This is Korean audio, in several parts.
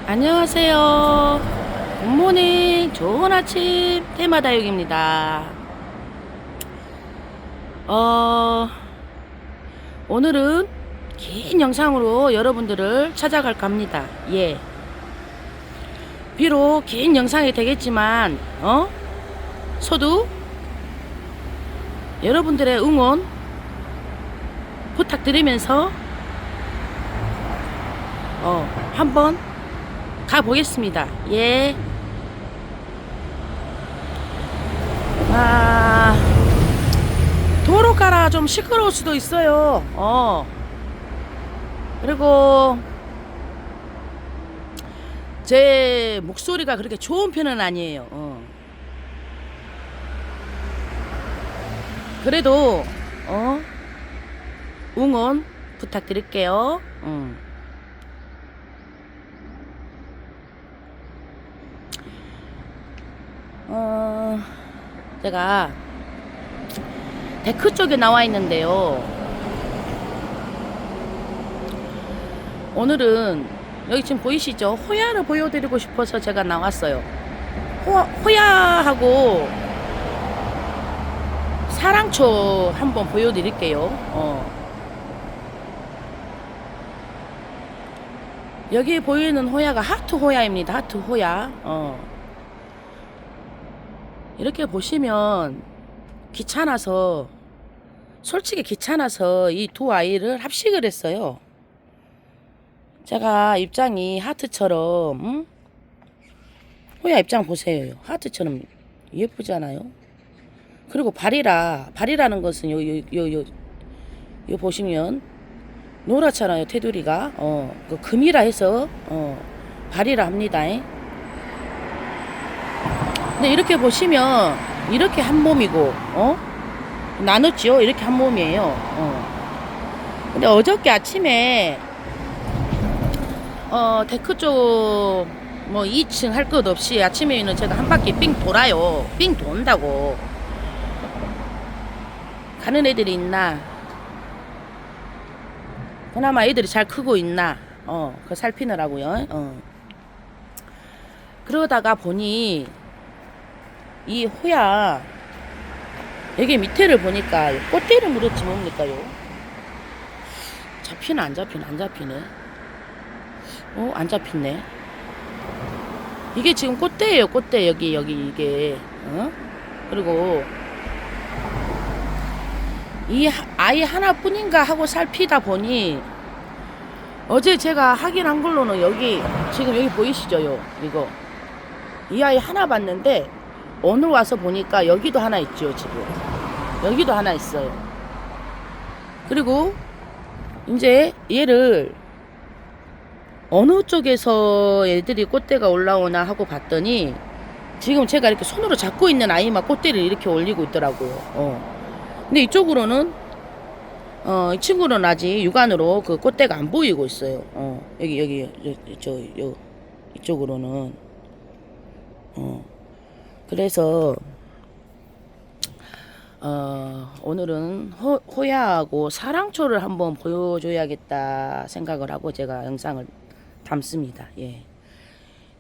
안녕하세요. 굿모닝, 좋은 아침, 테마다육입니다. 오늘은 긴 영상으로 여러분들을 찾아갈까 합니다. 예. 비록 긴 영상이 되겠지만, 소두 여러분들의 응원 부탁드리면서, 한번 가보겠습니다. 예. 도로가라 좀 시끄러울 수도 있어요. 그리고 제 목소리가 그렇게 좋은 편은 아니에요. 그래도 응원 부탁드릴게요. 제가 데크 쪽에 나와 있는데요. 오늘은 여기 지금 보이시죠? 호야를 보여드리고 싶어서 제가 나왔어요. 호야하고 사랑초 한번 보여드릴게요. 여기 보이는 호야가 하트 호야입니다. 하트 호야. 이렇게 보시면 솔직히 귀찮아서 이 두 아이를 합식을 했어요. 제가 입장이 하트처럼, 호야 입장 보세요. 하트처럼 예쁘잖아요. 그리고 발이라는 것은 요 보시면 노랗잖아요. 테두리가. 그 금이라 해서, 발이라 합니다. 근데 이렇게 보시면 이렇게 한 몸이고 나눴죠. 이렇게 한 몸이에요. 근데 어저께 아침에 데크 쪽 뭐 2층 할 것 없이 아침에는 제가 한 바퀴 삥 돌아요. 삥 돈다고. 가는 애들이 있나? 그나마 애들이 잘 크고 있나? 그거 살피느라고요. 그러다가 보니 이 호야 여기 밑에를 보니까 꽃대를 물었지 뭡니까요? 잡히나 안 잡히네. 안 잡히네. 이게 지금 꽃대예요. 꽃대 여기 이게. 그리고 이 아이 하나뿐인가 하고 살피다 보니 어제 제가 확인한 걸로는 여기 지금 여기 보이시죠? 이거 이 아이 하나 봤는데 오늘 와서 보니까 여기도 하나 있죠. 지금 여기도 하나 있어요. 그리고 이제 얘를 어느 쪽에서 애들이 꽃대가 올라오나 하고 봤더니 지금 제가 이렇게 손으로 잡고 있는 아이만 꽃대를 이렇게 올리고 있더라고요. 근데 이쪽으로는 이 친구는 아직 육안으로 그 꽃대가 안 보이고 있어요. 여기 이쪽으로는. 그래서 오늘은 호야하고 사랑초를 한번 보여줘야겠다 생각을 하고 제가 영상을 담습니다. 예.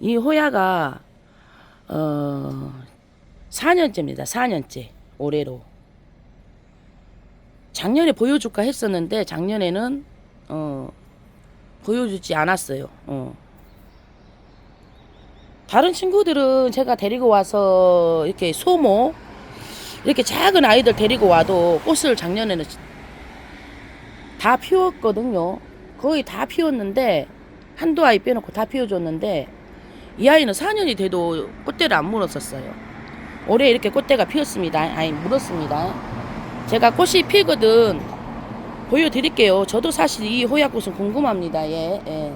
이 호야가 4년째입니다. 4년째 올해로. 작년에 보여줄까 했었는데 작년에는 보여주지 않았어요. 다른 친구들은 제가 데리고 와서 이렇게 소모 이렇게 작은 아이들 데리고 와도 꽃을 작년에는 다 피웠거든요. 거의 다 피웠는데 한두 아이 빼놓고 다 피워줬는데 이 아이는 4년이 돼도 꽃대를 안 물었었어요. 올해 이렇게 꽃대가 피었습니다. 아니 물었습니다. 제가 꽃이 피거든 보여드릴게요. 저도 사실 이 호야꽃은 궁금합니다. 예.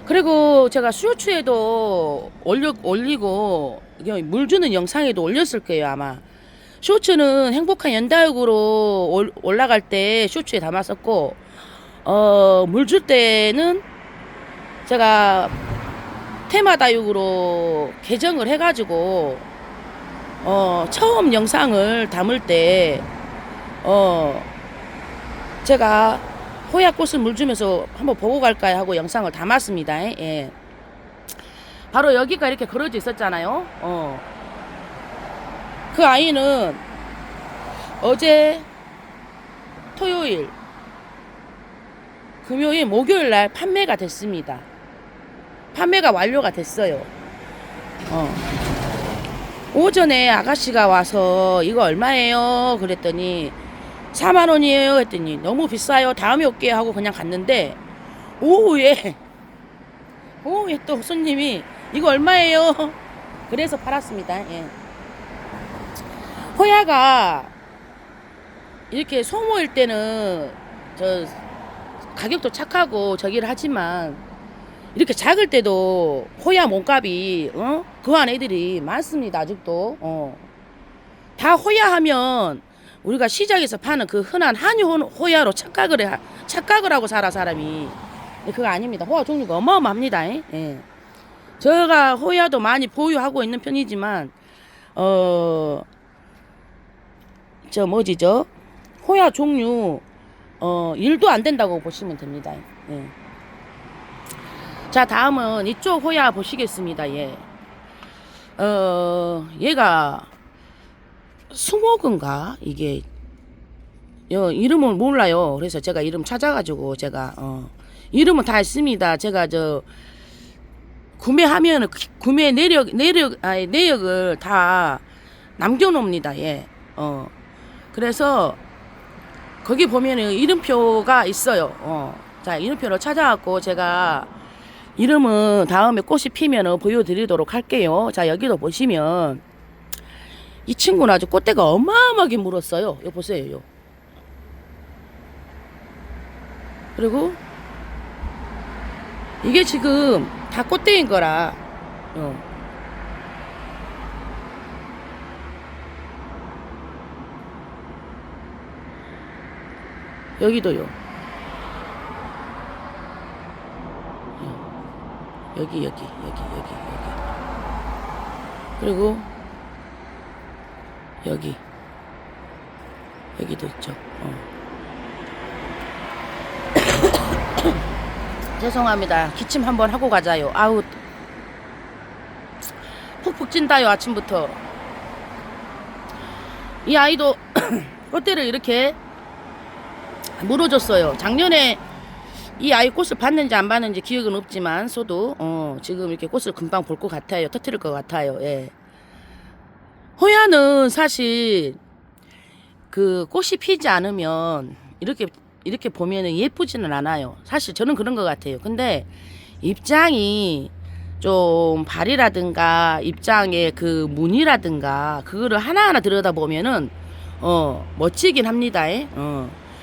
그리고 제가 쇼츠에도 올리고 물 주는 영상에도 올렸을 거예요. 아마 쇼츠는 행복한 연다육으로 올라갈 때 쇼츠에 담았었고 물 줄 때는 제가 테마다육으로 개정을 해가지고 처음 영상을 담을 때 제가 호야 꽃을 물 주면서 한번 보고 갈까요 하고 영상을 담았습니다. 예. 바로 여기가 이렇게 걸어져 있었잖아요. 그 아이는 어제 토요일, 금요일, 목요일 날 판매가 됐습니다. 판매가 완료가 됐어요. 오전에 아가씨가 와서 이거 얼마예요? 그랬더니 4만 원이에요. 했더니 너무 비싸요. 다음에 올게요 하고 그냥 갔는데 오후에 또 손님이 이거 얼마예요? 그래서 팔았습니다. 예. 호야가 이렇게 소모일 때는 저 가격도 착하고 저기를 하지만 이렇게 작을 때도 호야 몸값이 그한 애들이 많습니다. 아직도 다 호야 하면 우리가 시장에서 파는 그 흔한 한유 호야로 착각을 하고 살아 사람이. 그거 아닙니다. 호야 종류가 어마어마합니다. 예. 제가 호야도 많이 보유하고 있는 편이지만 저 뭐지 저 호야 종류 일도 안 된다고 보시면 됩니다. 예. 자, 다음은 이쪽 호야 보시겠습니다. 예. 얘가 수목인가 이게 이름을 몰라요. 그래서 제가 이름 찾아가지고 제가 이름은 다 있습니다. 제가 저 구매하면 구매 내역을 다 남겨놓습니다. 예. 그래서 거기 보면은 이름표가 있어요. 자, 이름표로 찾아갖고 제가 이름은 다음에 꽃이 피면은 보여드리도록 할게요. 자, 여기도 보시면 이 친구는 아주 꽃대가 어마어마하게 물었어요. 이거 보세요. 요. 그리고 이게 지금 다 꽃대인 거라 여기도요. 여기. 그리고 여기도 있죠. 죄송합니다. 기침 한번 하고 가자요. 아우 푹푹 찐다요. 아침부터. 이 아이도 꽃대를 이렇게 물어줬어요. 작년에 이 아이 꽃을 봤는지 안 봤는지 기억은 없지만 소도 지금 이렇게 꽃을 금방 볼 것 같아요. 터뜨릴 것 같아요. 예. 호야는 사실 그 꽃이 피지 않으면 이렇게 보면은 예쁘지는 않아요. 사실 저는 그런 것 같아요. 근데 입장이 좀 발이라든가 입장의 그 무늬라든가 그거를 하나하나 들여다보면은 멋지긴 합니다.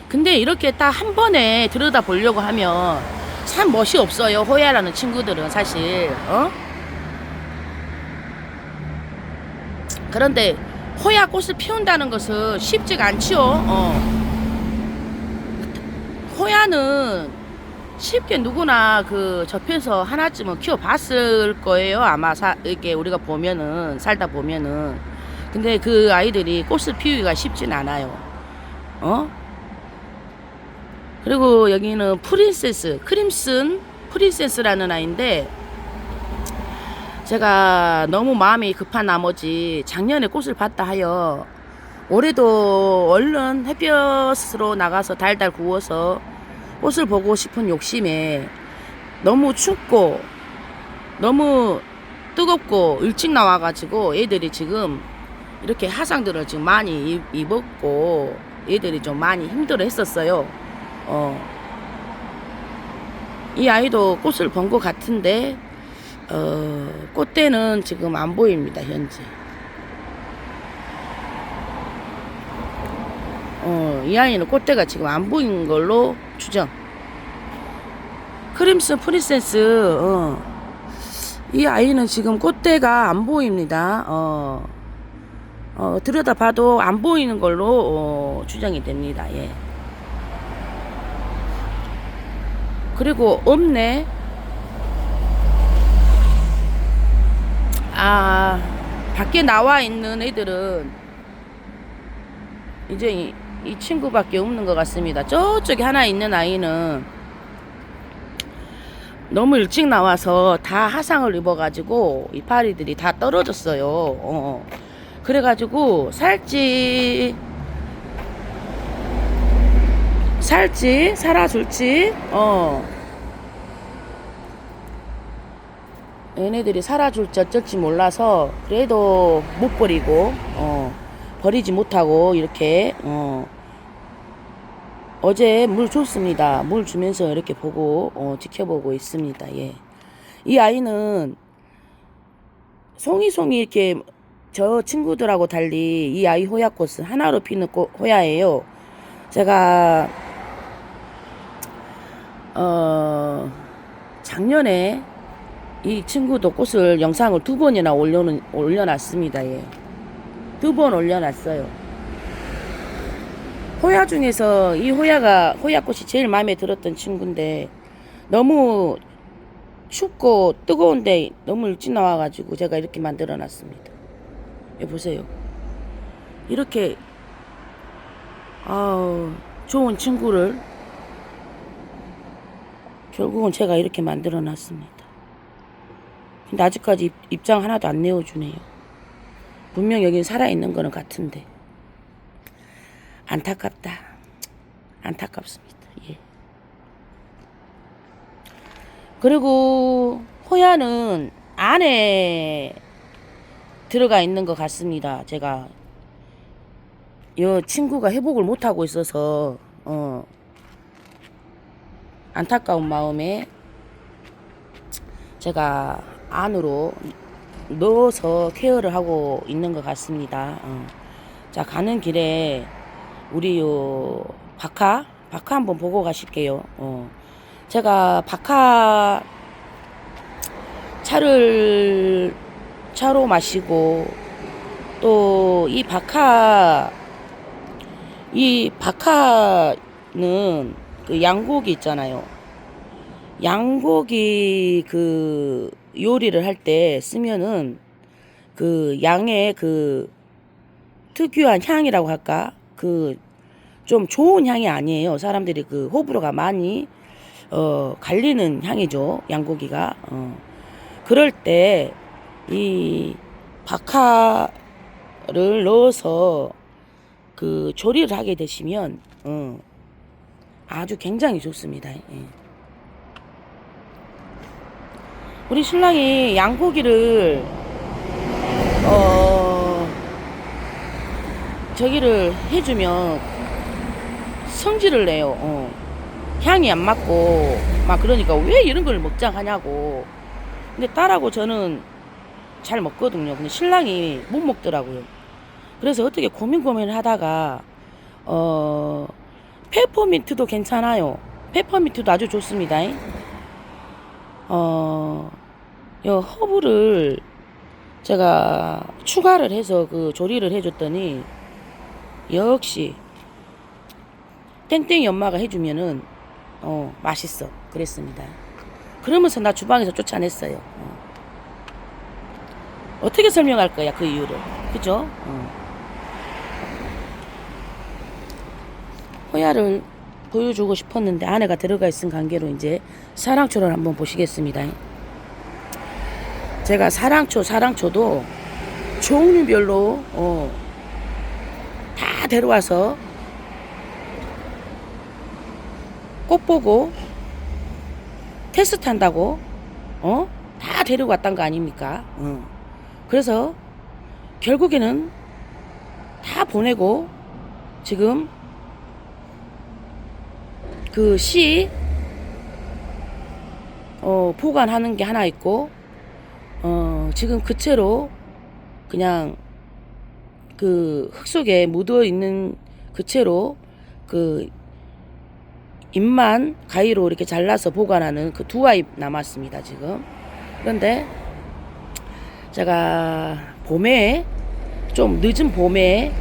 근데 이렇게 딱 한 번에 들여다보려고 하면 참 멋이 없어요. 호야라는 친구들은 사실 그런데 호야 꽃을 피운다는 것은 쉽지가 않지요. 호야는 쉽게 누구나 그 접해서 하나쯤은 키워봤을 거예요. 아마 이렇게 우리가 보면은 살다 보면은. 근데 그 아이들이 꽃을 피우기가 쉽진 않아요. 그리고 여기는 크림슨 프린세스라는 아이인데 제가 너무 마음이 급한 나머지 작년에 꽃을 봤다 하여 올해도 얼른 햇볕으로 나가서 달달 구워서 꽃을 보고 싶은 욕심에 너무 춥고 너무 뜨겁고 일찍 나와가지고 애들이 지금 이렇게 화상들을 지금 많이 입었고 애들이 좀 많이 힘들어 했었어요. 이 아이도 꽃을 본 것 같은데 꽃대는 지금 안 보입니다. 현재 이 아이는 꽃대가 지금 안 보이는 걸로 추정. 크림슨 프린세스 이 아이는 지금 꽃대가 안 보입니다. 들여다봐도 안 보이는 걸로 추정이 됩니다. 예. 그리고 없네. 밖에 나와 있는 애들은 이제 이 친구밖에 없는 것 같습니다. 저쪽에 하나 있는 아이는 너무 일찍 나와서 다 하상을 입어가지고 이파리들이 다 떨어졌어요. 그래가지고 살지 살아줄지 얘네들이 살아줄지 어쩔지 몰라서 그래도 못 버리고 버리지 못하고 이렇게 어제 물 줬습니다. 물 주면서 이렇게 보고 지켜보고 있습니다. 예. 이 아이는 송이 이렇게 저 친구들하고 달리 이 아이 호야꽃은 하나로 피는 호야예요. 제가 작년에 이 친구도 꽃을 영상을 2번이나 올려놨습니다. 예. 2번 올려놨어요. 호야 중에서 이 호야꽃이 제일 마음에 들었던 친구인데 너무 춥고 뜨거운데 너무 일찍 나와가지고 제가 이렇게 만들어 놨습니다. 여기 보세요. 이렇게 좋은 친구를 결국은 제가 이렇게 만들어 놨습니다. 근데 아직까지 입장 하나도 안 내어주네요. 분명 여긴 살아있는 거는 같은데 안타깝습니다. 예. 그리고 호야는 안에 들어가 있는 것 같습니다. 제가 이 친구가 회복을 못하고 있어서 안타까운 마음에 제가 안으로 넣어서 케어를 하고 있는 것 같습니다. 자, 가는 길에 우리 요 박하 한번 보고 가실게요. 제가 박하 차로 마시고 또 이 박하는 그 양고기 있잖아요. 양고기 그 요리를 할 때 쓰면은 그 양의 그 특유한 향이라고 할까? 그 좀 좋은 향이 아니에요. 사람들이 그 호불호가 많이 갈리는 향이죠. 양고기가. 그럴 때 이 박하를 넣어서 그 조리를 하게 되시면 아주 굉장히 좋습니다. 예. 우리 신랑이 양고기를 저기를 해주면 성질을 내요. 향이 안 맞고 막 그러니까 왜 이런 걸 먹자 하냐고. 근데 딸하고 저는 잘 먹거든요. 근데 신랑이 못 먹더라고요. 그래서 어떻게 고민을 하다가 페퍼민트도 괜찮아요. 페퍼민트도 아주 좋습니다. 요 허브를 제가 추가를 해서 그 조리를 해줬더니 역시 땡땡이 엄마가 해주면은 맛있어 그랬습니다. 그러면서 나 주방에서 쫓아냈어요. 어떻게 설명할 거야 그 이유를, 그죠? 호야를 보여주고 싶었는데 안에가 들어가 있은 관계로 이제 사랑초를 한번 보시겠습니다. 제가 사랑초도 종류별로 다 데려와서 꽃 보고 테스트 한다고 다 데리고 왔단 거 아닙니까? 그래서 결국에는 다 보내고 지금 그 씨 보관하는 게 하나 있고 지금 그 채로 그냥 그 흙 속에 묻어 있는 그 채로 그 잎만 가위로 이렇게 잘라서 보관하는 그 2아이 남았습니다 지금. 그런데 제가 봄에 좀 늦은 봄에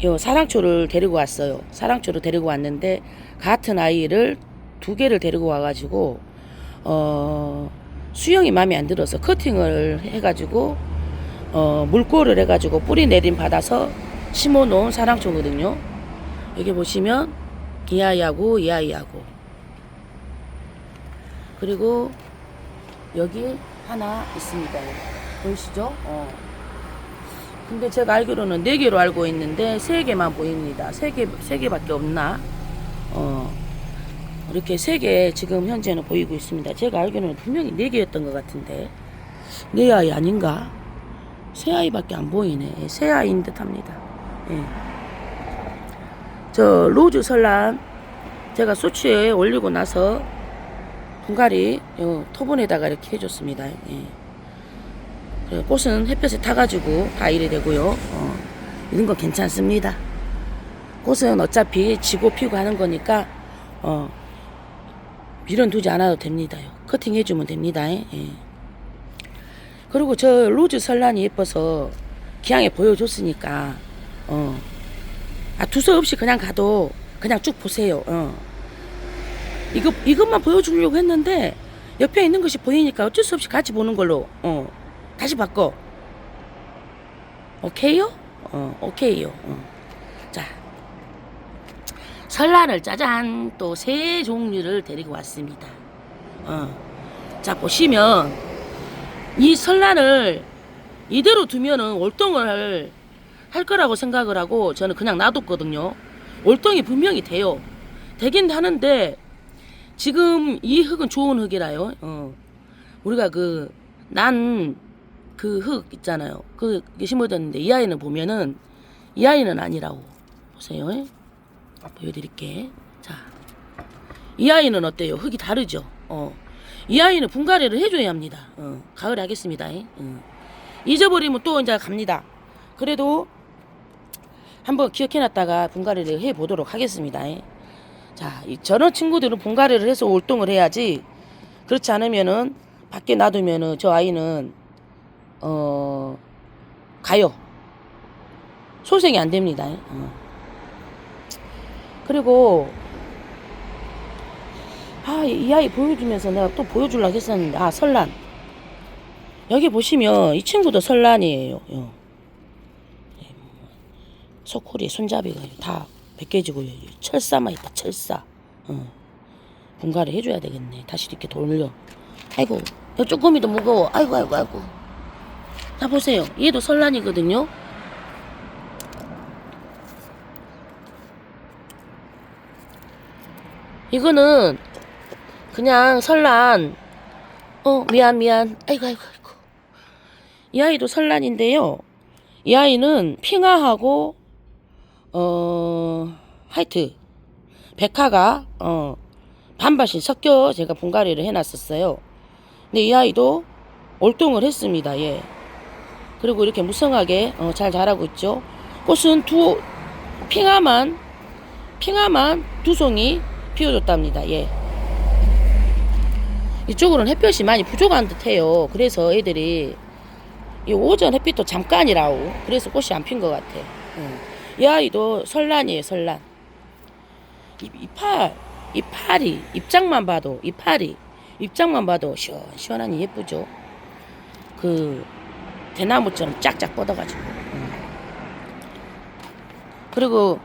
요 사랑초를 데리고 왔어요. 사랑초를 데리고 왔는데 같은 아이를 2개를 데리고 와가지고 수영이 마음에 안 들어서 커팅을 해가지고 물꼬를 해가지고 뿌리 내림 받아서 심어놓은 사랑초거든요. 여기 보시면 이 아이하고 이 아이하고, 그리고 여기 하나 있습니다. 보이시죠? 근데 제가 알기로는 4개로 알고 있는데 3개만 보입니다. 3개밖에 없나? 이렇게 3개 지금 현재는 보이고 있습니다. 제가 알기로는 분명히 4개였던 것 같은데 4아이 아닌가? 3아이밖에 안 보이네. 3아이인 듯 합니다. 예. 저 로즈 설란 제가 소치에 올리고 나서 분갈이 토분에다가 이렇게 해줬습니다. 예. 꽃은 햇볕에 타가지고 다 이래 되고요. 이런 거 괜찮습니다. 꽃은 어차피 지고 피고 하는 거니까 밀어두지 않아도 됩니다요. 커팅 해주면 됩니다. 예. 그리고 저 로즈 설란이 예뻐서 기왕에 보여줬으니까 두서 없이 그냥 가도 그냥 쭉 보세요. 이것만 보여주려고 했는데 옆에 있는 것이 보이니까 어쩔 수 없이 같이 보는 걸로 다시 바꿔. 오케이요? 오케이요. 자, 설란을 짜잔 또 3종류를 데리고 왔습니다. 자, 보시면 이 설란을 이대로 두면은 월동을 할 거라고 생각을 하고 저는 그냥 놔뒀거든요. 월동이 분명히 돼요. 되긴 하는데 지금 이 흙은 좋은 흙이라요. 우리가 난 그 흙 있잖아요. 그게 심어뒀는데 이 아이는 보면은 이 아이는 아니라고. 보세요. 보여드릴게. 자, 이 아이는 어때요? 흙이 다르죠. 이 아이는 분갈이를 해줘야 합니다. 가을에 하겠습니다. 잊어버리면 또 이제 갑니다. 그래도 한번 기억해놨다가 분갈이를 해보도록 하겠습니다. 자, 저런 친구들은 분갈이를 해서 월동을 해야지. 그렇지 않으면은 밖에 놔두면은 저 아이는 가요. 소생이 안 됩니다. 그리고 이 아이 보여주면서 내가 또 보여주려고 했었는데 설란. 여기 보시면 이 친구도 설란이에요. 소쿠리 손잡이가 다 벗겨지고요. 철사만 있다. 철사. 분갈이 해줘야 되겠네. 다시 이렇게 돌려. 아이고, 쪼꼬미도 무거워. 아이고. 자, 보세요. 얘도 설란이거든요. 이거는 그냥 설란. 미안. 아이고. 이 아이도 설란인데요. 이 아이는 핑하하고 하여튼 백화가 반반씩 섞여 제가 분갈이를 해놨었어요. 근데 이 아이도 월동을 했습니다. 예. 그리고 이렇게 무성하게 잘 자라고 있죠. 꽃은 핑하만 2송이 피워줬답니다. 예. 이쪽으로는 햇볕이 많이 부족한 듯해요. 그래서 애들이 이 오전 햇빛도 잠깐이라고. 그래서 꽃이 안 핀 것 같아. 이 아이도 설란이에요. 설란. 이 팔이 입장만 봐도 시원하니 예쁘죠. 대나무처럼 쫙쫙 뻗어가지고. 그리고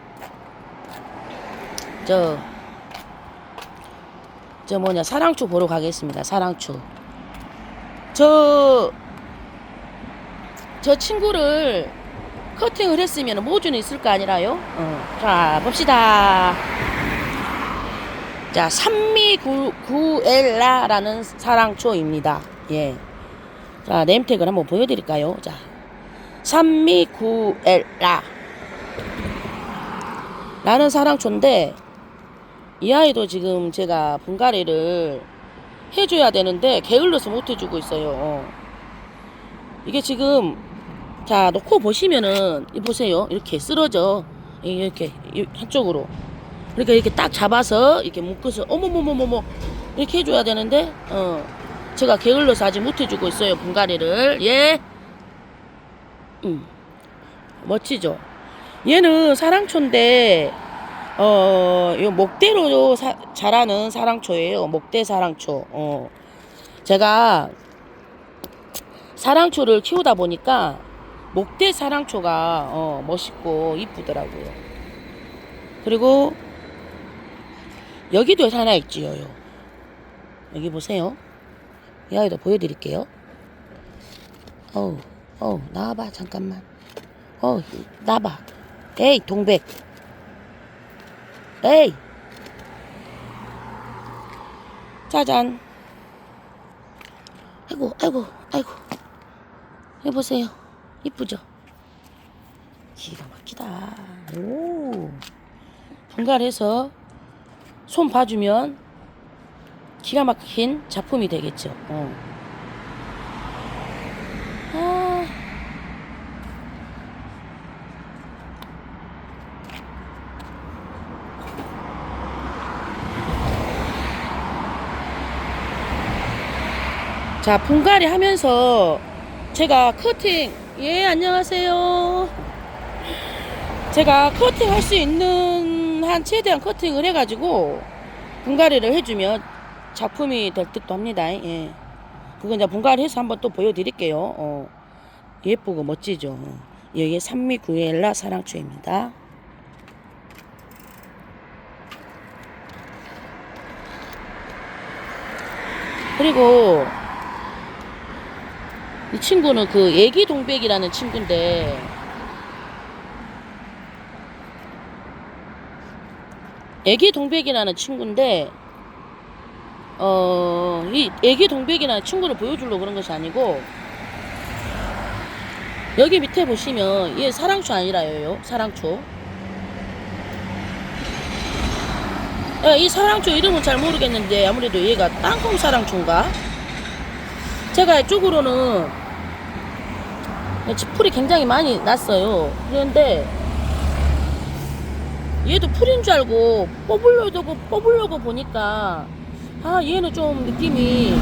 사랑초 보러 가겠습니다. 사랑초. 저 친구를 커팅을 했으면 모주는 있을 거 아니라요? 자, 봅시다. 자, 산미구엘라라는 사랑초입니다. 예. 자, 네임택을 한번 보여드릴까요? 자, 산미구엘라 라는 사랑초인데 이 아이도 지금 제가 분갈이를 해줘야 되는데 게을러서 못 해주고 있어요. 이게 지금 자, 놓고 보시면은 보세요. 이렇게 쓰러져. 이렇게 한쪽으로 이렇게 딱 잡아서 이렇게 묶어서 어머머머머머 이렇게 해줘야 되는데 제가 게을러서 아직 못 해주고 있어요. 분갈이를. 예. 멋지죠. 얘는 사랑초인데 요 목대로 자라는 사랑초예요. 목대 사랑초. 제가 사랑초를 키우다 보니까 목대 사랑초가 멋있고 이쁘더라고요. 그리고 여기도 하나 있지요. 여기 보세요. 이 아이도 보여드릴게요. 나와봐 잠깐만. 나봐. 에이 동백. 에이. 짜잔. 아이고. 해보세요. 이쁘죠? 기가 막히다. 오. 분갈해서 손 봐주면 기가 막힌 작품이 되겠죠. 자, 분갈이 하면서 제가 커팅, 안녕하세요. 제가 커팅 할 수 있는 한 최대한 커팅을 해가지고 분갈이를 해주면 작품이 될 듯도 합니다. 예. 그건 이제 분갈이 해서 한번 또 보여드릴게요. 예쁘고 멋지죠. 여기 산미구엘라 사랑초입니다. 그리고 이 친구는 그 애기 동백이라는 친구인데 이 애기 동백이라는 친구를 보여주려고 그런 것이 아니고 여기 밑에 보시면 얘 사랑초 아니라요. 사랑초. 이 사랑초 이름은 잘 모르겠는데 아무래도 얘가 땅콩 사랑초인가? 제가 이쪽으로는 풀이 굉장히 많이 났어요. 그런데 얘도 풀인 줄 알고 뽑으려고 보니까 얘는 좀 느낌이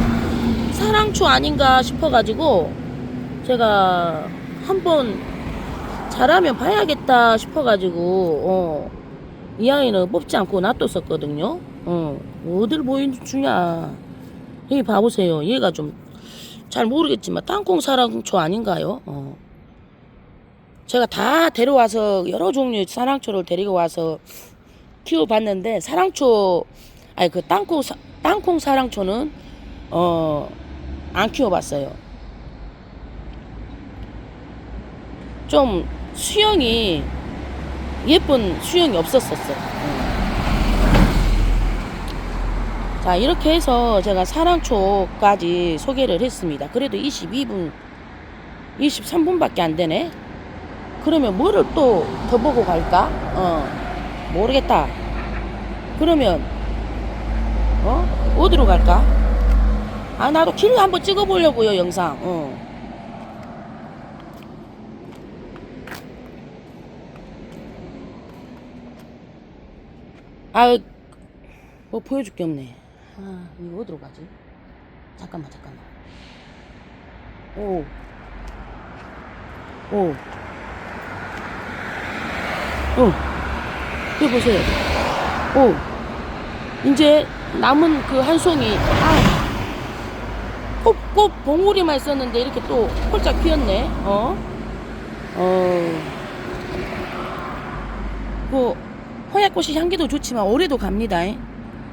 사랑초 아닌가 싶어가지고 제가 한번 잘하면 봐야겠다 싶어가지고 이 아이는 뽑지 않고 놔뒀었거든요. 어딜 보여주냐. 여기 봐보세요. 얘가 좀 잘 모르겠지만 땅콩 사랑초 아닌가요? 제가 다 데려와서 여러 종류의 사랑초를 데리고 와서 키워봤는데 그 땅콩 사랑초는 안 키워봤어요. 좀 예쁜 수영이 없었었어. 자, 이렇게 해서 제가 사랑초까지 소개를 했습니다. 그래도 23분밖에 안 되네. 그러면 뭐를 또 더 보고 갈까? 모르겠다. 그러면 어디로 갈까? 나도 길 한번 찍어보려고요, 영상. 뭐 보여줄 게 없네. 이거 어디로 가지? 잠깐만. 여기 보세요. 이제 남은 그 한 송이, 꽃 봉우리만 있었는데 이렇게 또 홀짝 피었네. 허약꽃이 향기도 좋지만 오래도 갑니다.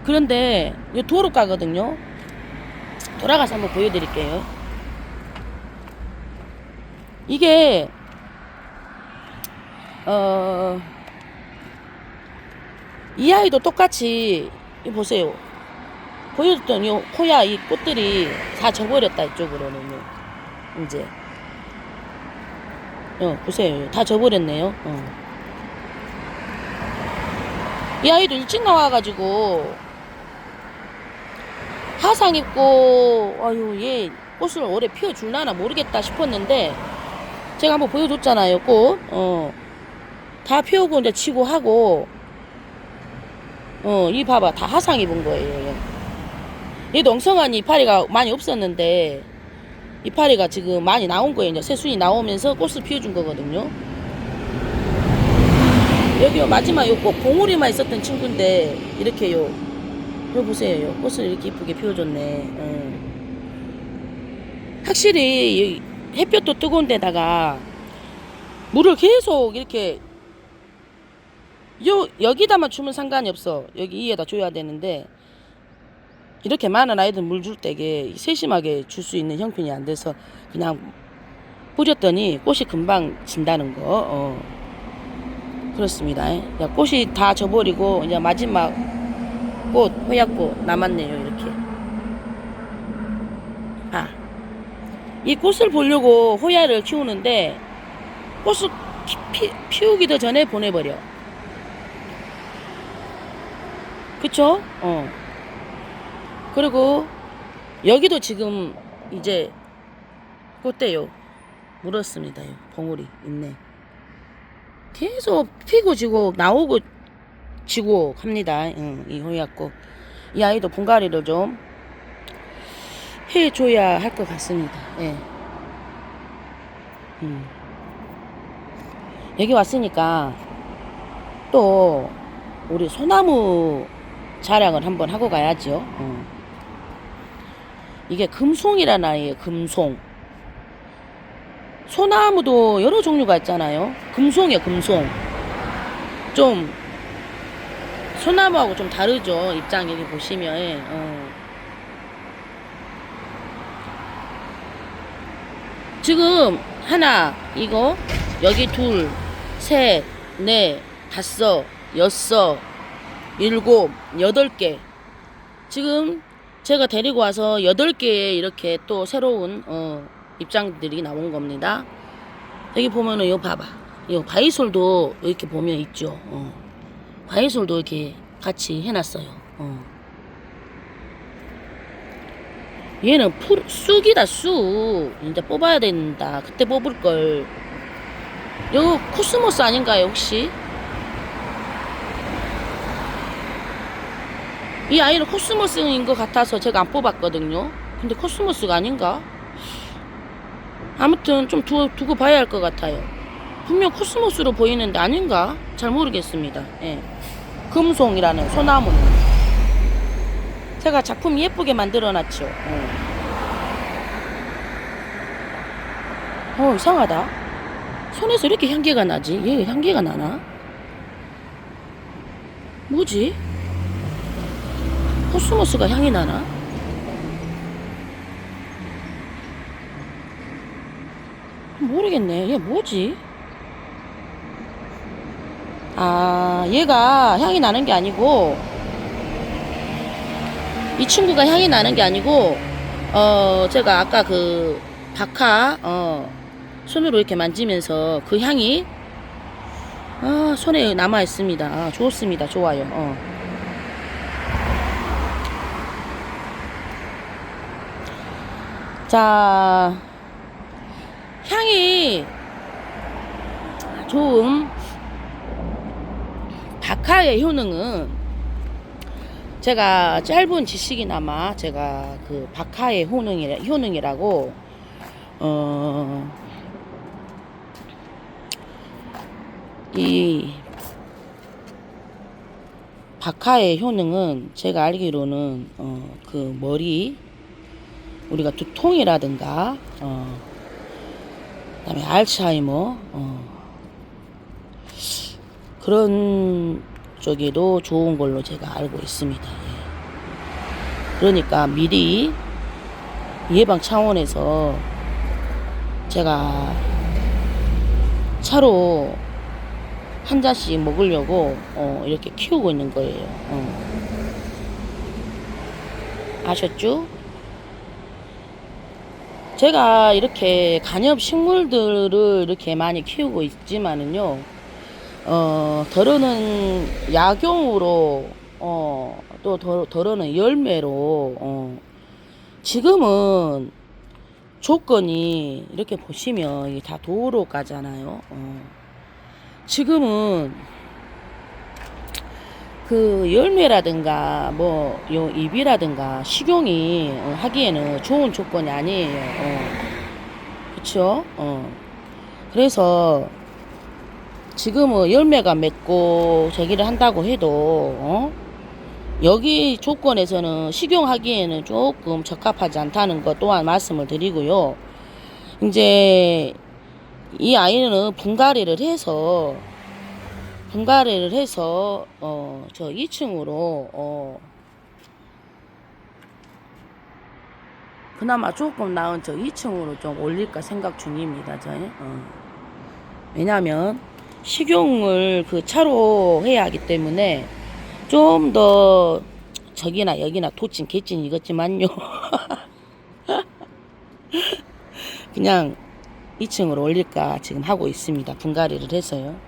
그런데 이 도로가거든요. 돌아가서 한번 보여드릴게요. 이게 이 아이도 똑같이 보세요. 보여줬던 이 호야 이 꽃들이 다 져버렸다. 이쪽으로는요. 이제 보세요. 다 져버렸네요. 이 아이도 일찍 나와가지고 화상 입고 얘 꽃을 오래 피워줄라나 모르겠다 싶었는데 제가 한번 보여줬잖아요. 꽃 다 피우고 이제 치고 하고 이 봐봐 다 화상 입은 거예요. 얘도 엉성한 이파리가 많이 없었는데 이파리가 지금 많이 나온 거예요. 이제 새순이 나오면서 꽃을 피워준 거거든요. 여기 마지막 요거 봉우리만 있었던 친구인데 이렇게요. 여기 보세요. 꽃을 이렇게 이쁘게 피워줬네. 확실히 햇볕도 뜨거운 데다가 물을 계속 이렇게 여기다만 주면 상관이 없어. 여기 위에다 줘야 되는데 이렇게 많은 아이들 물 줄 때 이게 세심하게 줄 수 있는 형편이 안 돼서 그냥 뿌렸더니 꽃이 금방 진다는 거. 그렇습니다. 꽃이 다 져버리고 이제 마지막 꽃 호약꽃 남았네요. 이렇게. 이 꽃을 보려고 호야를 키우는데 꽃을 피우기도 전에 보내버려. 그쵸? 그리고 여기도 지금 이제 꽃대요. 물었습니다. 봉우리 있네. 계속 피고 지고 나오고 지고 합니다. 이 호야꽃. 이 아이도 분갈이를 좀 해줘야 할 것 같습니다. 예. 여기 왔으니까 또 우리 소나무 자랑을 한번 하고 가야죠. 이게 금송이라는 아이예요. 금송. 소나무도 여러 종류가 있잖아요. 금송이에요. 금송. 좀 소나무하고 좀 다르죠. 입장 여기 보시면. 지금 하나 이거 여기 둘 셋 넷 다섯 여섯 일곱 8개 지금 제가 데리고 와서 8개의 이렇게 또 새로운 입장들이 나온 겁니다. 여기 보면은 요 봐봐. 요 바이솔도 이렇게 보면 있죠. 바이솔도 이렇게 같이 해놨어요. 얘는 쑥이다 쑥. 이제 뽑아야 된다. 그때 뽑을 걸. 요 코스모스 아닌가요 혹시? 이 아이는 코스모스인 것 같아서 제가 안 뽑았거든요. 근데 코스모스가 아닌가? 아무튼 좀 두고 봐야 할 것 같아요. 분명 코스모스로 보이는데 아닌가? 잘 모르겠습니다. 예. 금송이라는 소나무는 제가 작품 예쁘게 만들어 놨죠. 이상하다. 손에서 이렇게 향기가 나지? 얘 향기가 나나? 뭐지? 코스모스가 향이 나나? 모르겠네. 얘 뭐지? 얘가 향이 나는 게 아니고 이 친구가 향이 나는 게 아니고 제가 아까 그 박하 손으로 이렇게 만지면서 그 향이 손에 남아 있습니다. 좋습니다. 좋아요. 자, 향이 좋은 박하의 효능은 제가 짧은 지식이나마 제가 그 박하의 효능이라고 이 박하의 효능은 제가 알기로는 그 머리 우리가 두통이라든가 그다음에 알츠하이머 그런 쪽에도 좋은 걸로 제가 알고 있습니다. 그러니까 미리 예방 차원에서 제가 차로 한 잔씩 먹으려고 이렇게 키우고 있는 거예요. 아셨죠? 제가 이렇게 간엽 식물들을 이렇게 많이 키우고 있지만은요, 덜어는 약용으로, 또 덜어는 열매로, 지금은 조건이 이렇게 보시면 이게 다 도로가잖아요. 지금은 그 열매라든가 뭐 요 잎이라든가 식용이 하기에는 좋은 조건이 아니에요. 그쵸? 그래서 지금은 열매가 맺고 저기를 한다고 해도 여기 조건에서는 식용하기에는 조금 적합하지 않다는 것 또한 말씀을 드리고요. 이제 이 아이는 분갈이를 해서 저 2층으로 그나마 조금 나은 저 2층으로 좀 올릴까 생각 중입니다. 왜냐면 식용을 그 차로 해야 하기 때문에 좀 더 저기나 여기나 도친 개찐 이것지만요. 그냥 2층으로 올릴까 지금 하고 있습니다. 분갈이를 해서요.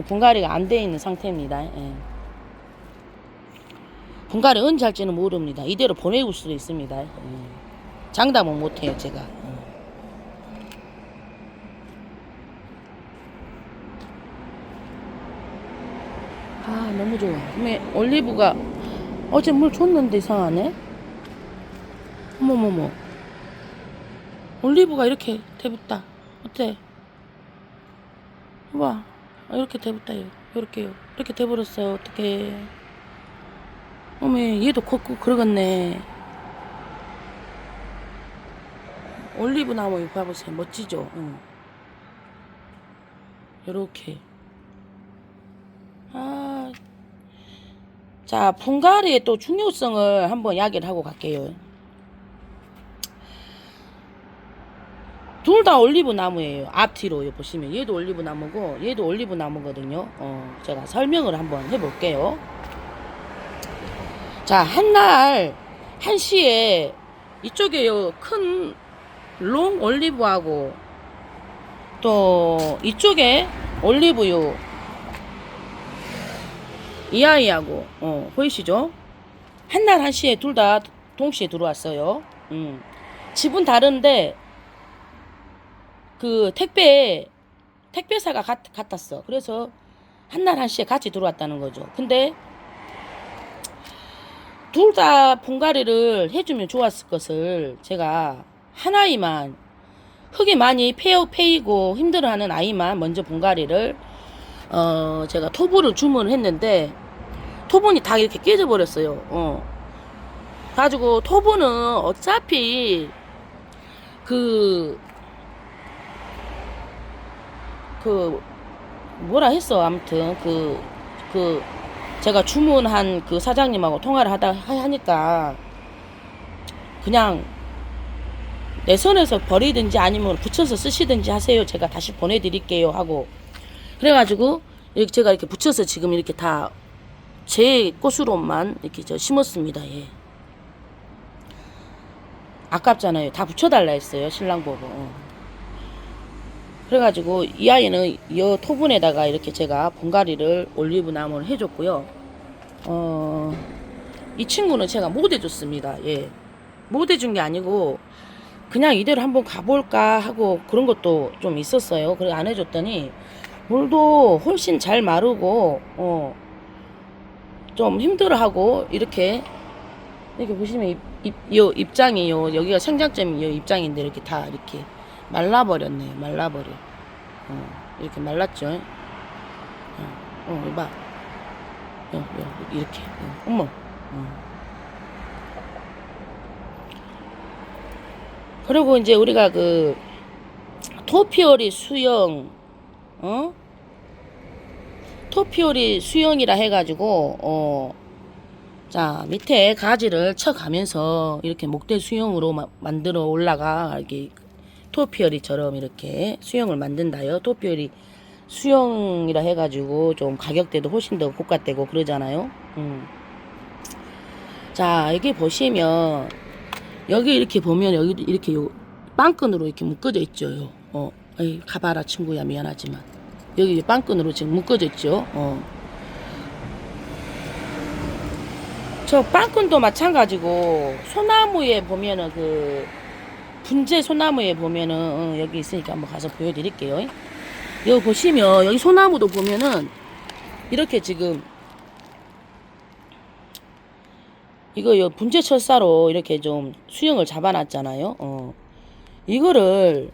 분갈이가 안 돼 있는 상태입니다. 예. 분갈이 언제 할지는 모릅니다. 이대로 보내올 수도 있습니다. 예. 장담은 못해요 제가. 아 너무 좋아. 근데 올리브가 어제 물 줬는데 이상하네. 어머머머. 올리브가 이렇게 대붙다. 어때? 봐봐. 이렇게 대붙다요. 이렇게요. 이렇게 대버렸어요. 어떡해. 어머 얘도 컸고 그러겠네. 올리브 나무 이거 봐보세요. 멋지죠? 응. 요렇게. 아. 자, 분갈이의 또 중요성을 한번 이야기를 하고 갈게요. 둘 다 올리브 나무예요. 앞뒤로 보시면 얘도 올리브 나무고 얘도 올리브 나무거든요. 제가 설명을 한번 해볼게요. 자, 한날 1시에 이쪽에 큰 롱 올리브하고 또 이쪽에 올리브유 이 아이하고 보이시죠? 한날 1시에 둘 다 동시에 들어왔어요. 집은 다른데 그 택배사가 같았어. 그래서 한날 1시에 같이 들어왔다는 거죠. 근데 둘 다 분갈이를 해주면 좋았을 것을 제가 한 아이만 흙이 많이 패이고 힘들어하는 아이만 먼저 분갈이를 제가 토분을 주문을 했는데 토분이 다 이렇게 깨져 버렸어요. 가지고 토분은 어차피 그 뭐라 했어. 아무튼 제가 주문한 그 사장님하고 통화를 하니까 그냥 내 손에서 버리든지 아니면 붙여서 쓰시든지 하세요. 제가 다시 보내드릴게요 하고 그래가지고 제가 이렇게 붙여서 지금 이렇게 다 제 꽃으로만 이렇게 심었습니다. 예. 아깝잖아요. 다 붙여달라 했어요. 신랑 보고. 그래가지고 이 아이는 이 토분에다가 이렇게 제가 분갈이를 올리브 나무를 해줬고요. 이 친구는 제가 못 해줬습니다. 예. 못 해준 게 아니고 그냥 이대로 한번 가볼까 하고 그런 것도 좀 있었어요. 그래 안 해줬더니 물도 훨씬 잘 마르고 좀 힘들어하고 이렇게 보시면 입장이 여기가 생장점이 입장인데 이렇게 다 이렇게 말라버렸네요. 말라버려. 이렇게 말랐죠. 봐. 이렇게. 어머. 그리고 이제 우리가 그 토피오리 수영, 토피오리 수영이라 해가지고 자 밑에 가지를 쳐가면서 이렇게 목대 수영으로 만들어 올라가 이렇게 토피오리처럼 이렇게 수영을 만든다요. 토피오리 수영이라 해가지고 좀 가격대도 훨씬 더 고가되고 그러잖아요. 자 여기 보시면 여기 이렇게 보면 여기 이렇게 빵끈으로 이렇게 묶어져 있죠. 에이, 가봐라 친구야 미안하지만 여기 빵끈으로 지금 묶어져 있죠. 저 빵끈도 마찬가지고 소나무에 보면은 그 분재 소나무에 보면은 여기 있으니까 한번 가서 보여드릴게요. 여기 보시면 여기 소나무도 보면은 이렇게 지금 이거 분재 철사로 이렇게 좀 수영을 잡아놨잖아요. 이거를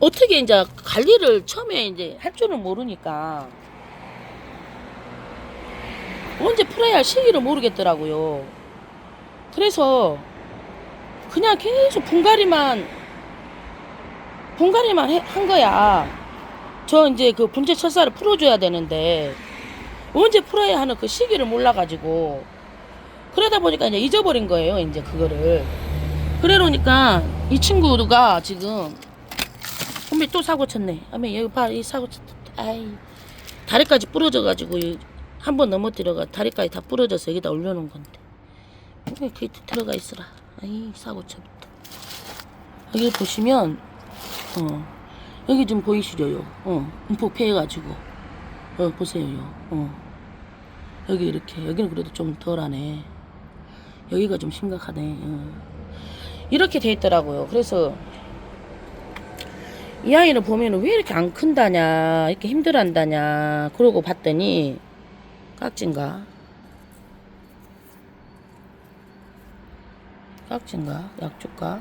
어떻게 이제 관리를 처음에 이제 할 줄은 모르니까 언제 풀어야 할 시기를 모르겠더라고요. 그래서 그냥 계속 분갈이만 분갈이만 한 거야. 저 이제 그 분재 철사를 풀어줘야 되는데 언제 풀어야 하는 그 시기를 몰라가지고 그러다 보니까 이제 잊어버린 거예요. 이제 그거를. 그래 놓으니까 이 친구가 지금 어메 또 사고 쳤네. 어메 여기 봐, 이 사고 쳤다. 아이 다리까지 부러져가지고 한 번 넘어뜨려가 다리까지 다 부러져서 여기다 올려놓은 건데 왜 그게 들어가 있으라. 아이 사고 쳤다. 여기 보시면 여기 좀 보이시죠? 움푹 패해가지고 보세요. 여기 이렇게 여기는 그래도 좀 덜하네. 여기가 좀 심각하네. 이렇게 돼 있더라고요. 그래서 이 아이를 보면은 왜 이렇게 안 큰다냐, 이렇게 힘들어한다냐 그러고 봤더니 깍지인가? 깍지인가? 약줄까?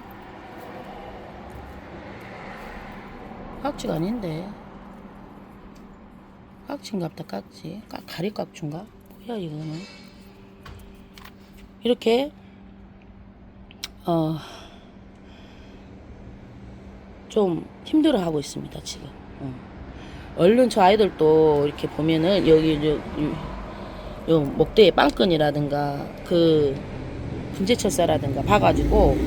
깍지가 아닌데 깍지인갑다. 깍지 가리깍지인가? 뭐야 이거는. 이렇게 좀 힘들어하고 있습니다 지금. 얼른 저 아이들도 이렇게 보면은 여기 요 목대에 빵끈이라든가 그 분재철사라든가 봐가지고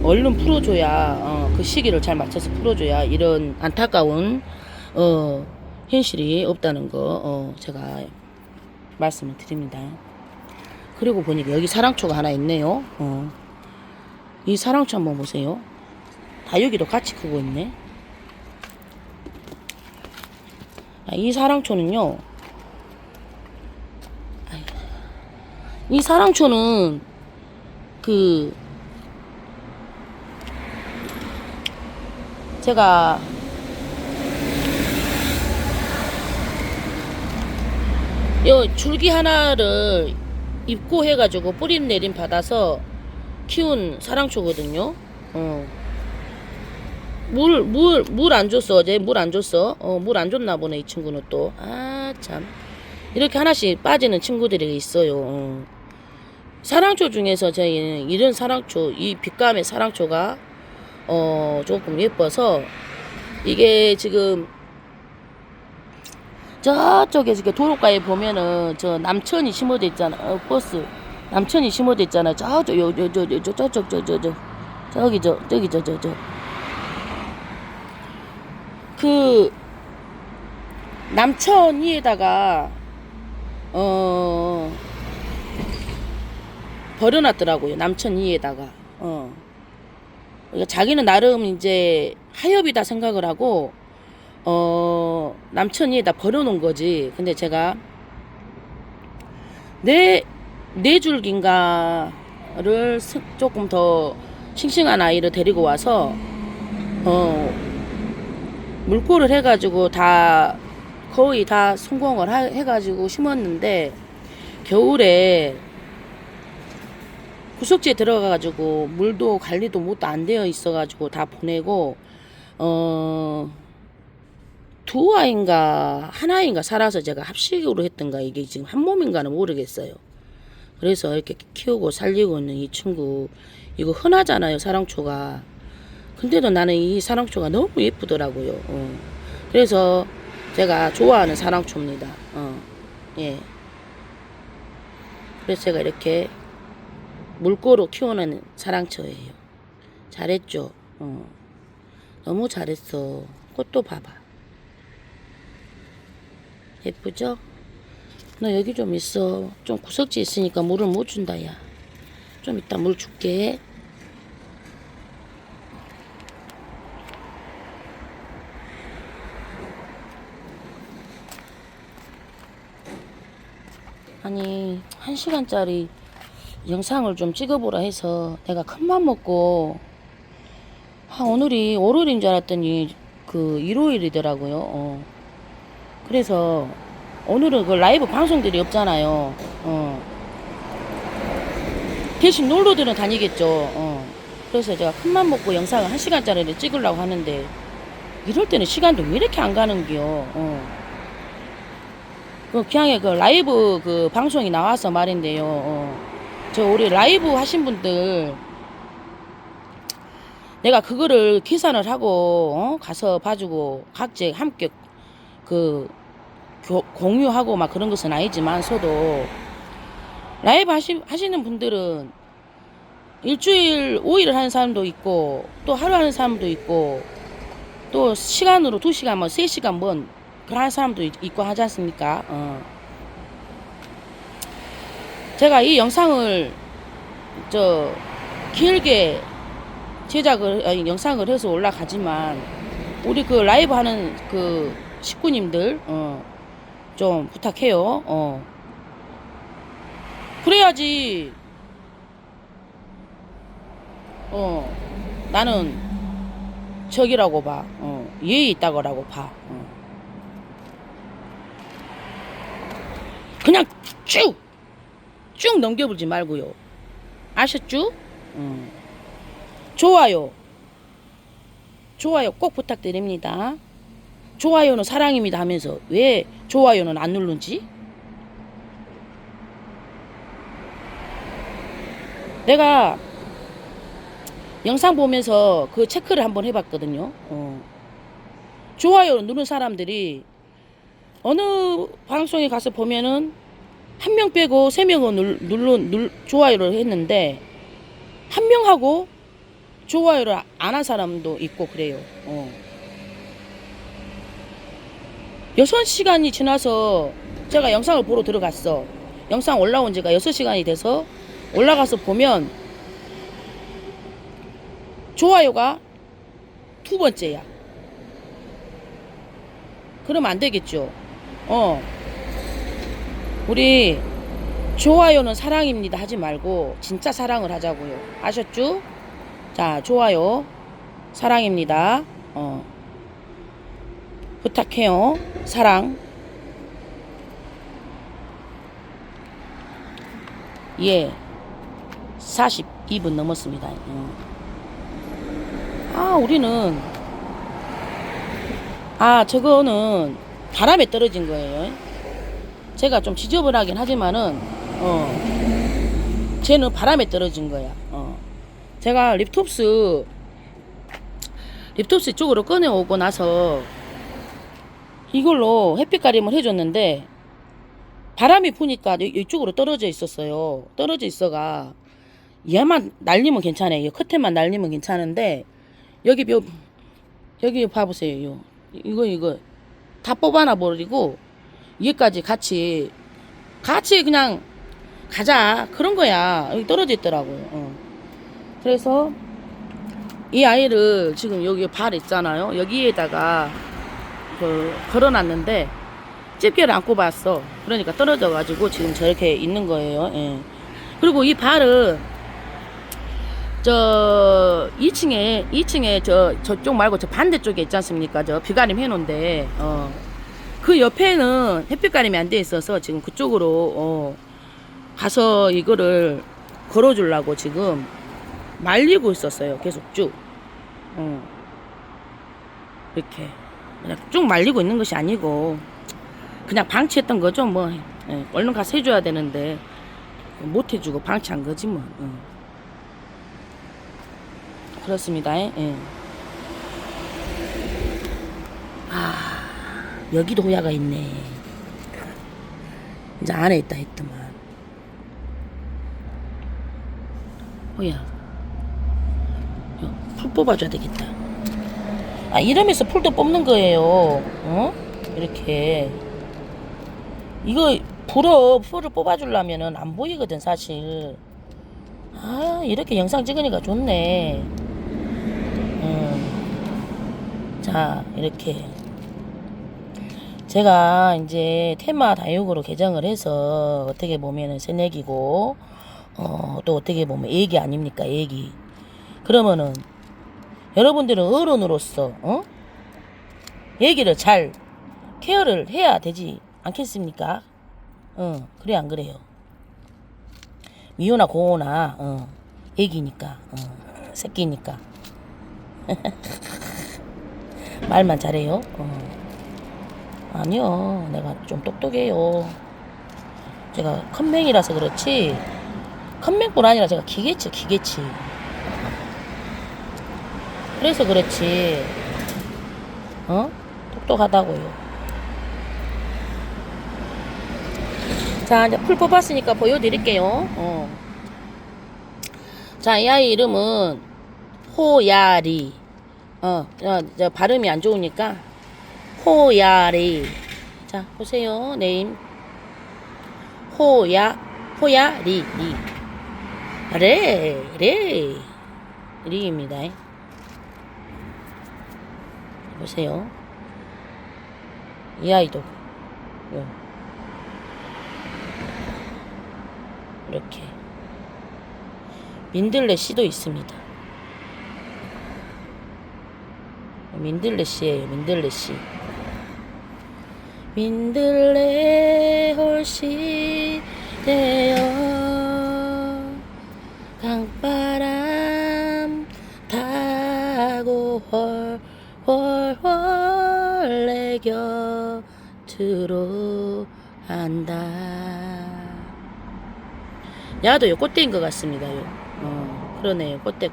얼른 풀어줘야 그 시기를 잘 맞춰서 풀어줘야 이런 안타까운 현실이 없다는 거 제가 말씀을 드립니다. 그리고 보니까 여기 사랑초가 하나 있네요. 이 사랑초 한번 보세요. 다육이도 같이 크고 있네. 이 사랑초는요. 이 사랑초는 그 제가 요 줄기 하나를 입고 해가지고 뿌림 내림 받아서 키운 사랑초거든요. 물 안 줬어. 어제 물 안 줬어. 물 안 줬나 보네 이 친구는 또. 아 참. 이렇게 하나씩 빠지는 친구들이 있어요. 사랑초 중에서 저희는 이런 사랑초, 이 빛감의 사랑초가 조금 예뻐서 이게 지금 저쪽에 이렇게 도로가에 보면은 저 남천이 심어져 있잖아. 버스 남천이 심어져 있잖아. 저기 그 남천 위에다가 버려놨더라고요. 남천 위에다가. 그러니까 자기는 나름 이제 하엽이다 생각을 하고 남천 위에다 버려놓은 거지. 근데 제가 네 줄기인가를 조금 더 싱싱한 아이를 데리고 와서 물꼬를 해가지고 거의 다 성공을 해가지고 심었는데 겨울에 구석지에 들어가가지고 물도 관리도 못 안 되어 있어가지고 다 보내고 두 아이인가 한 아이인가 살아서 제가 합식으로 했던가 이게 지금 한 몸인가는 모르겠어요. 그래서 이렇게 키우고 살리고 있는 이 친구 이거 흔하잖아요 사랑초가. 근데도 나는 이 사랑초가 너무 예쁘더라고요. 그래서 제가 좋아하는 사랑초입니다. 예. 그래서 제가 이렇게 물꼬로 키워내는 사랑초예요. 잘했죠? 너무 잘했어. 꽃도 봐봐. 예쁘죠? 너 여기 좀 있어. 좀 구석지 있으니까 물을 못 준다 야. 좀 이따 물 줄게. 아니 1시간짜리 영상을 좀 찍어보라 해서 내가 큰맘 먹고 오늘이 월요일인 줄 알았더니 그 일요일이더라고요. 그래서 오늘은 그 라이브 방송들이 없잖아요. 대신 놀러들은 다니겠죠. 그래서 제가 큰맘 먹고 영상을 1시간짜리를 찍으려고 하는데 이럴 때는 시간도 왜 이렇게 안 가는겨. 그 그냥 그 라이브 그 방송이 나와서 말인데요. 저 우리 라이브 하신 분들 내가 그거를 계산을 하고 가서 봐주고 각자 함께 그 공유하고 막 그런 것은 아니지만서도 라이브 하시는 분들은 일주일 5일을 하는 사람도 있고 또 하루 하는 사람도 있고 또 시간으로 2시간 뭐 3시간 뭐 그런 사람도 있고 하지 않습니까? 제가 이 영상을 길게 영상을 해서 올라가지만 우리 그 라이브 하는 그 식구님들 좀 부탁해요. 그래야지 나는 적이라고 봐. 예의 있다고라고 봐. 그냥 쭉 넘겨보지 말고요. 아셨죠? 좋아요 꼭 부탁드립니다. 좋아요는 사랑입니다 하면서 왜 좋아요는 안 누른지? 내가 영상 보면서 그 체크를 한번 해봤거든요. 좋아요 누른 사람들이 어느 방송에 가서 보면은 1명 빼고 3명은 좋아요를 했는데 1명하고 좋아요를 안 한 사람도 있고 그래요. 6시간이 지나서 제가 영상을 보러 들어갔어. 영상 올라온 지가 6시간이 돼서 올라가서 보면 좋아요가 2번째야. 그러면 안 되겠죠. 우리 좋아요는 사랑입니다 하지 말고 진짜 사랑을 하자고요. 아셨죠? 자, 좋아요 사랑입니다. 부탁해요. 사랑. 예, 42분 넘었습니다. 우리는 저거는 바람에 떨어진 거예요. 제가 좀 지저분하긴 하지만은 쟤는 바람에 떨어진 거야. 제가 립톱스 쪽으로 꺼내오고 나서 이걸로 햇빛 가림을 해줬는데 바람이 부니까 이쪽으로 떨어져 있었어요. 떨어져 있어가 얘만 날리면 괜찮아요. 커튼만 날리면 괜찮은데 여기 봐보세요. 이거 다 뽑아놔 버리고 얘까지 같이 그냥 가자 그런 거야. 여기 떨어져 있더라고요. 그래서 이 아이를 지금 여기 발 있잖아요. 여기에다가 걸어놨는데 집게를 안 꼽았어. 그러니까 떨어져 가지고 지금 저렇게 있는 거예요. 그리고 이 발은 2층에 저쪽 말고 저 반대쪽에 있지 않습니까? 저 비가림 해놓은데 그 옆에는 햇빛 가림이 안 돼 있어서 지금 그쪽으로 가서 이거를 걸어주려고 지금 말리고 있었어요. 계속 쭉 이렇게 그냥 쭉 말리고 있는 것이 아니고 그냥 방치했던 거죠. 뭐 얼른 가서 해줘야 되는데 못 해주고 방치한 거지 뭐. 그렇습니다. 여기도 호야가 있네. 이제 안에 있다 했더만. 호야, 풀 뽑아줘야 되겠다. 이러면서 풀도 뽑는 거예요. 이렇게. 이거 풀을 뽑아주려면은 안 보이거든 사실. 이렇게 영상 찍으니까 좋네. 자, 이렇게 제가 이제 테마 다육으로 개정을 해서 어떻게 보면은 새내기고 또 어떻게 보면 애기 아닙니까? 애기. 그러면은 여러분들은 어른으로서 애기를 잘 케어를 해야 되지 않겠습니까? 그래 안 그래요? 미호나 고호나 애기니까 새끼니까 말만 잘해요. 아니요, 내가 좀 똑똑해요. 제가 컴맹이라서 그렇지 컴맹뿐 아니라 제가 기계치. 그래서 그렇지. 어? 똑똑하다고요. 자, 이제 풀 뽑았으니까 보여드릴게요. 자, 이 아이 이름은 호야리. 저 발음이 안 좋으니까 호야리. 자, 보세요. 네임. 호야리. 리입니다. 보세요. 이 아이도 이렇게 민들레 씨도 있습니다. 민들레 씨예요. 민들레 씨. 민들레 홀씨 되어 강바람 타고 헐헐헐 내 곁으로 한다. 야도요 꽃대인 것 같습니다요. 그러네요. 꽃대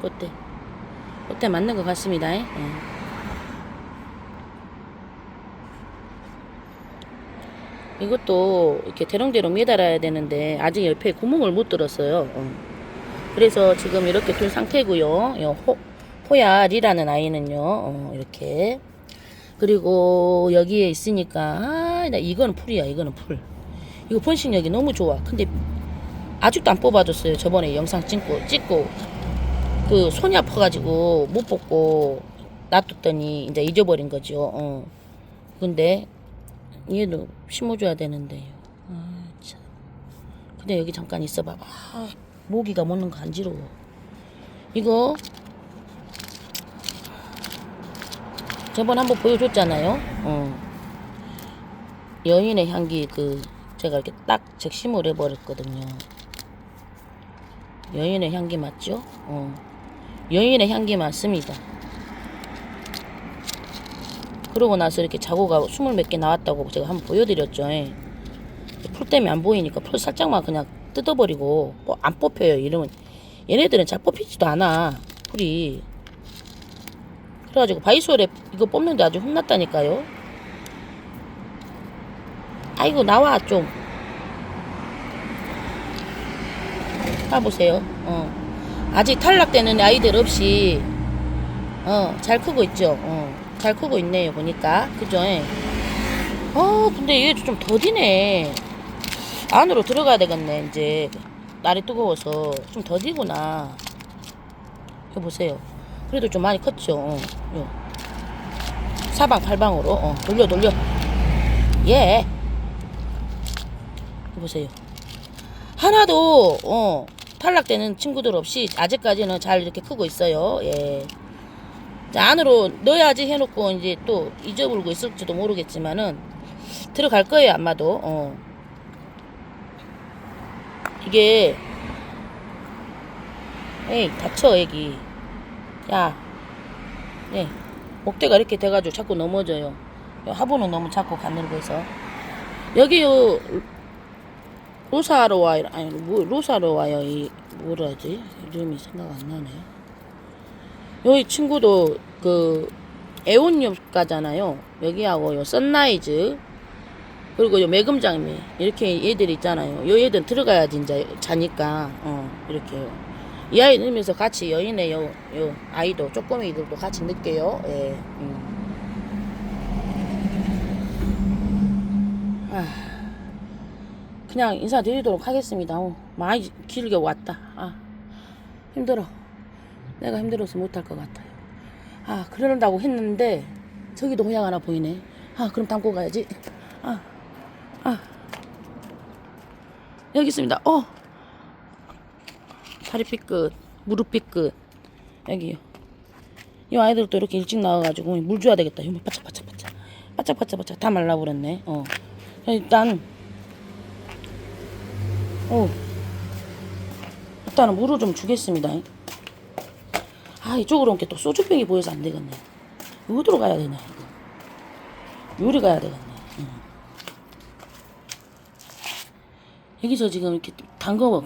맞는 것 같습니다. 이것도 이렇게 대롱대롱 매달아야 되는데 아직 옆에 구멍을 못 뚫었어요. 그래서 지금 이렇게 둔 상태고요. 호야리라는 아이는요. 이렇게. 그리고 여기에 있으니까 이거는 풀이야. 이거는 풀. 이거 번식력이 너무 좋아. 근데 아직도 안 뽑아줬어요. 저번에 영상 찍고 그 손이 아파가지고 못 뽑고 놔뒀더니 이제 잊어버린 거죠. 근데 얘도 심어줘야 되는데요. 참. 근데 여기 잠깐 있어봐봐. 모기가 먹는 거 간지러워. 이거 저번 한번 보여줬잖아요. 여인의 향기 제가 이렇게 딱 적심을 해버렸거든요. 여인의 향기 맞죠? 여인의 향기 맞습니다. 그러고 나서 이렇게 자고가 20몇 개 나왔다고 제가 한번 보여드렸죠. 풀 때문에 안 보이니까 풀 살짝만 그냥 뜯어버리고 안 뽑혀요. 이러면 얘네들은 잘 뽑히지도 않아. 풀이. 그래가지고 바이솔에 이거 뽑는데 아주 혼났다니까요. 아이고 나와 좀. 봐보세요. 아직 탈락되는 아이들 없이 잘 크고 있죠. 잘 크고 있네요. 보니까 그죠? 근데 얘 좀 더디네. 안으로 들어가야 되겠네. 이제 날이 뜨거워서 좀 더디구나. 이거 보세요. 그래도 좀 많이 컸죠. 사방팔방으로 돌려 예. 이거 보세요. 하나도 탈락되는 친구들 없이 아직까지는 잘 이렇게 크고 있어요. 예. 자, 안으로 넣어야지 해놓고 이제 또 잊어버리고 있을지도 모르겠지만은 들어갈 거예요. 아마도. 이게 에이 다쳐 애기. 야, 예, 목대가 이렇게 돼가지고 자꾸 넘어져요. 화분은 너무 자꾸 가늘고 해서 여기요 로사로와 아니 로사로와요. 이 뭐라지 이름이 생각 안 나네. 여기 친구도 그 에온유가잖아요. 여기하고 요 선라이즈 그리고 요 매금장미 이렇게 얘들 있잖아요. 요 얘들 들어가야지 이제 자니까 이렇게요. 이 아이 넣으면서 같이 여인의 요 아이도 쪼꼬미들도 같이 넣을게요. 예. 그냥 인사드리도록 하겠습니다. 많이 길게 왔다. 힘들어. 내가 힘들어서 못할 것 같아요. 그러려고 했는데 저기도 호양 하나 보이네. 그럼 담고 가야지. 여기 있습니다. 다리 삐끗, 무릎 삐끗. 여기요. 이 아이들도 이렇게 일찍 나와가지고 물 줘야 되겠다. 이거 바짝바짝 다 말라버렸네. 일단 일단은 물을 좀 주겠습니다. 이쪽으로 온 게 또 소주병이 보여서 안 되겠네. 어디로 가야 되나 이거. 요리 가야 되겠네. 여기서 지금 이렇게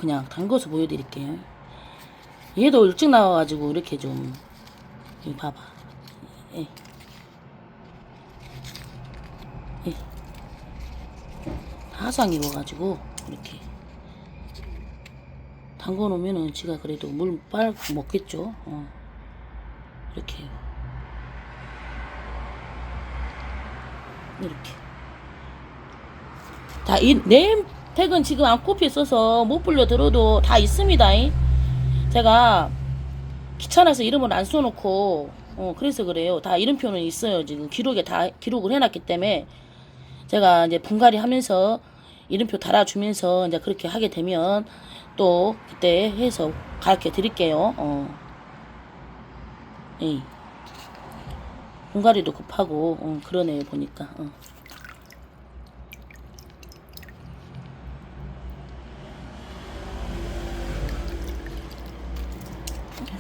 그냥 담궈서 보여드릴게요. 얘도 일찍 나와가지고 이렇게 좀 이 봐봐. 예. 예. 화상 입어가지고 이렇게 담궈 놓으면은 지가 그래도 물 빨고 먹겠죠. 이렇게 이렇게 다 이 네임택은 지금 안코피 있어서 못 불려 들어도 다 있습니다. 제가 귀찮아서 이름을 안 써놓고 그래서 그래요. 다 이름표는 있어요. 지금 기록에 다 기록을 해놨기 때문에 제가 이제 분갈이 하면서 이름표 달아주면서 이제 그렇게 하게 되면 또 그때 해서 가르쳐 드릴게요. 예. 분갈이도 급하고 그러네요 보니까.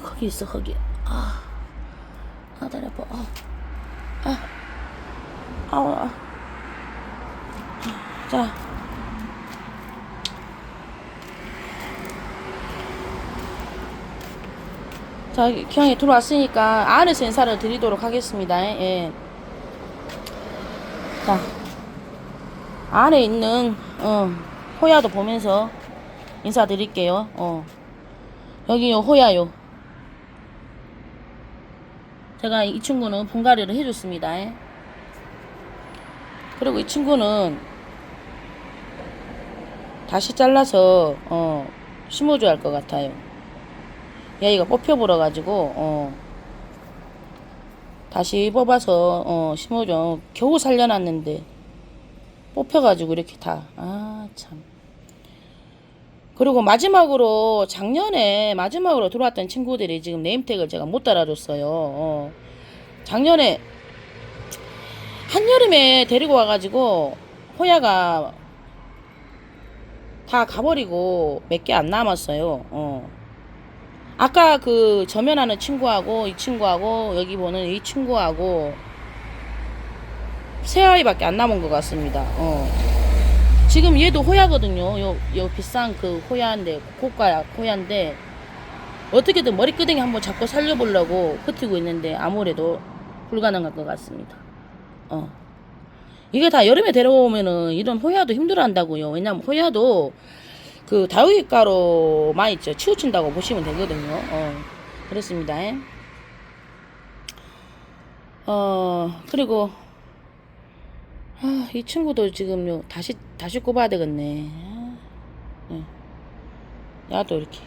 거기 있어 거기. 다리 아파. 자. 자, 기왕에 들어왔으니까 안에서 인사를 드리도록 하겠습니다. 예. 자, 안에 있는 호야도 보면서 인사드릴게요. 여기요 호야요. 제가 이 친구는 분갈이를 해줬습니다. 그리고 이 친구는 다시 잘라서 심어줘야 할 것 같아요. 얘가 뽑혀버려 가지고 다시 뽑아서 심어줘. 겨우 살려놨는데 뽑혀가지고 이렇게 다 참. 그리고 작년에 마지막으로 들어왔던 친구들이 지금 네임택을 제가 못 달아줬어요. 작년에 한여름에 데리고 와가지고 호야가 다 가버리고 몇 개 안 남았어요. 아까 그 저면하는 친구하고 이 친구하고 여기 보는 이 친구하고 세 아이밖에 안 남은 것 같습니다. 지금 얘도 호야거든요. 요 비싼 그 호야인데 고가 호야인데 어떻게든 머리끄댕이 한번 잡고 살려보려고 버티고 있는데 아무래도 불가능할 것 같습니다. 이게 다 여름에 데려오면은 이런 호야도 힘들어한다고요. 왜냐면 호야도 그 다육이가루만 있죠. 치우친다고 보시면 되거든요. 그렇습니다. 그리고 이 친구도 지금 다시 꼽아야 되겠네. 야도 이렇게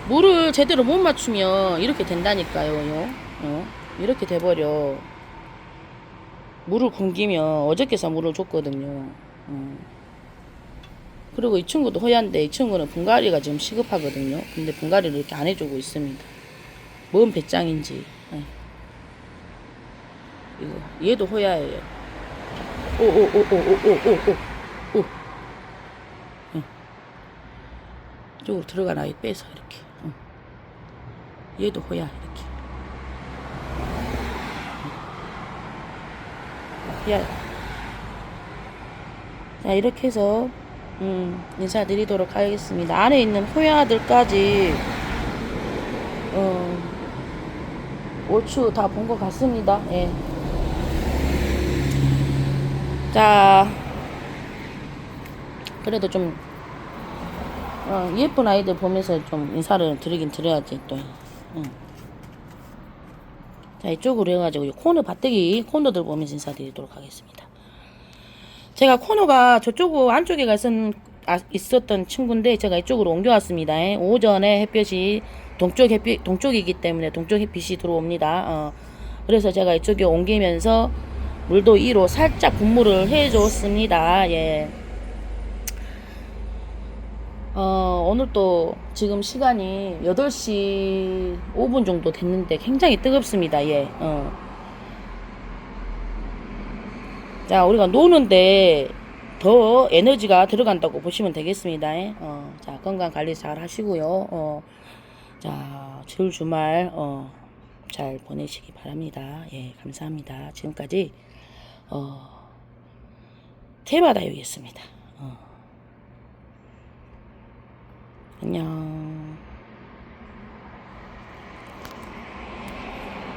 물을 제대로 못 맞추면 이렇게 된다니까요. 이렇게 돼버려. 물을 굶기면 어저께서 물을 줬거든요. 그리고 이 친구도 호야인데 이 친구는 분갈이가 지금 시급하거든요. 근데 분갈이를 이렇게 안 해주고 있습니다. 뭔 배짱인지. 이거 얘도 호야예요. 오오오오오오오오. 이쪽으로 들어가나 이 빼서 이렇게. 얘도 호야 이렇게. 야. 자 이렇게 해서 인사드리도록 하겠습니다. 안에 있는 호야들까지 얼추 다 본 것 같습니다. 예. 자 그래도 좀 예쁜 아이들 보면서 좀 인사를 드리긴 드려야지 또. 자 이쪽으로 해가지고 코너 밭대기 코너들 보면서 인사드리도록 하겠습니다. 제가 코너가 저쪽 안쪽에 있었던 친구인데 제가 이쪽으로 옮겨왔습니다. 오전에 햇볕이 동쪽이기 때문에 동쪽 햇빛이 들어옵니다. 그래서 제가 이쪽에 옮기면서 물도 2로 살짝 분무를 해줬습니다. 예. 오늘 또 지금 시간이 8시 5분 정도 됐는데 굉장히 뜨겁습니다. 예. 자, 우리가 노는데 더 에너지가 들어간다고 보시면 되겠습니다. 자, 건강 관리 잘 하시고요. 자, 주말 잘 보내시기 바랍니다. 예, 감사합니다. 지금까지 테마다육이었습니다. 안녕.